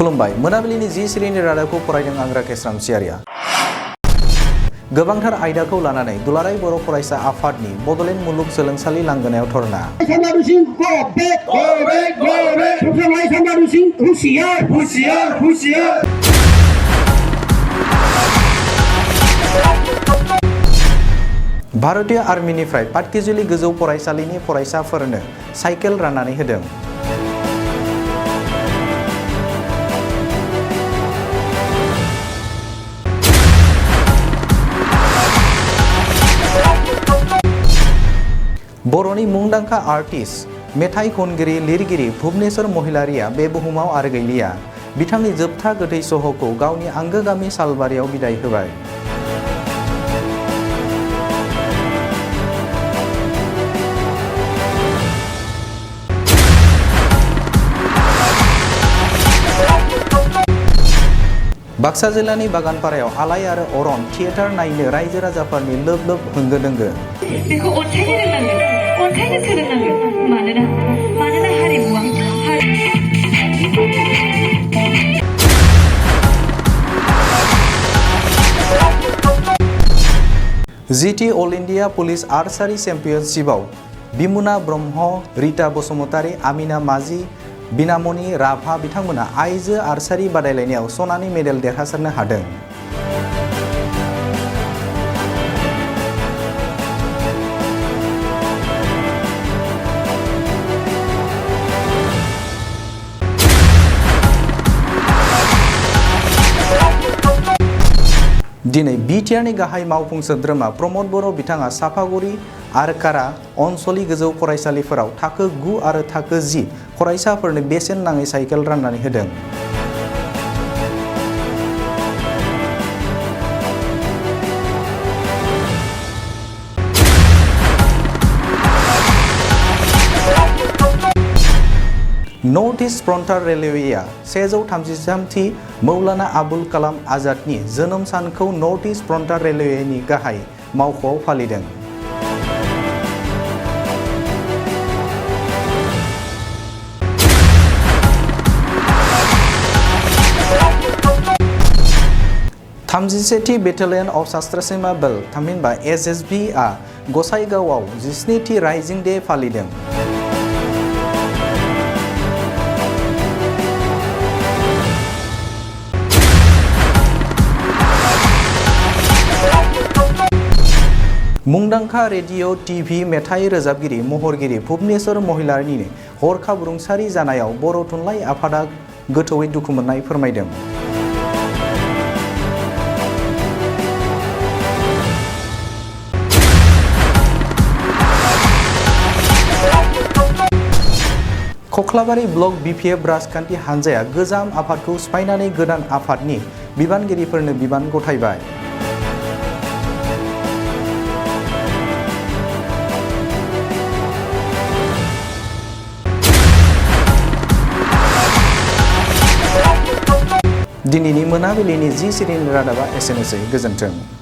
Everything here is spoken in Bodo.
खुलुमबाय मोनाबिलिनि जि सिरिनि रादाबखौ फरायदों आं राकेश रामसियारिया। गोबांथार आयदाखौ लानानै दुलाराय बर' फरायसा आफादनि बड'लेण्ड मुलुग सोलोंसालि लांगोनायाव धरना। भारतीय आर्मिनिफ्राय पाटकिजुलि गोजौ फरायसालिनि फरायसाफोरनो साइकेल राननानै होदों। बर'नि मुंदांखा आर्टिस्ट मेथाइ खनगिरि लिरगिरि भुबनेश्वर महिलारिया बे बुहुमाव आरो गैलिया। बिथांनि जोबथा गोथै सह'खौ गावनि आंगो गामि सालबारियाव बिदाय होबाय। बाक्सा जिल्लानि बागानपारायाव आलाय आरो अरन थियेटार नायनो रायजो राजाफोरनि लोब लोब होंगो दोंगो। बेखौ अनसायनो रोंनांगोन, अनसायनो सोलोंनांगोन। मानोना हारिमुआ जीटी अल इंडिया पुलिस आर्चारी चेम्पियनशिपआव बिमुना ब्रह्म, रिता बसुमतारी, आमिना माझी, बिनामणि राभा बिथांमोना आइजो आर्चारी बादायलायनायाव सनानि मेडेल देरहासारनो हादों। दिनै बिटिआरनि गाहाय मावफुं सोद्रोमा प्रमद बर' बिथाङा साफागुरि आरकारा अनसलि गोजौ फरायसालिफोराव थाखो 9 आरो थाखो 10 फरायसाफोरनो बेसेन नाङै साइकेल राननानै होदों। नर्थ इस्ट फ्रन्टार रेलवेआ 133थि मौलाना आबुल कालाम आजादनि जोनोम सानखौ नर्थ इस्ट फ्रन्टार रेलवेनि गाहाय मावख'आव फालिदों। थामजिसेथि बेटालियन अफ सास्ट्रासिमा बेल थामहिनबा SSB आ गसाइगावआव 17थि राइजिं डे फालिदों। मुंदांखा रेडिअ' टिभि मेथाइ रोजाबगिरि महरगिरि भुबनेश्वर महिलारिनि हरखाब रुंसारि जानायाव बर' थुनलाइ आफादा गोथौयै दुखु मोननाय फोरमायदों। कख्लाबारि ब्लक BPF राजखान्थि हान्जाया गोजाम आफादखौ सिफायनानै गोदान आफादनि बिबानगिरिफोरनो बिबान गथायबाय। दिनैनि मोनाबिलिनि जि सिरिनि रादाबा एसेनोसै। गोजोन्थों।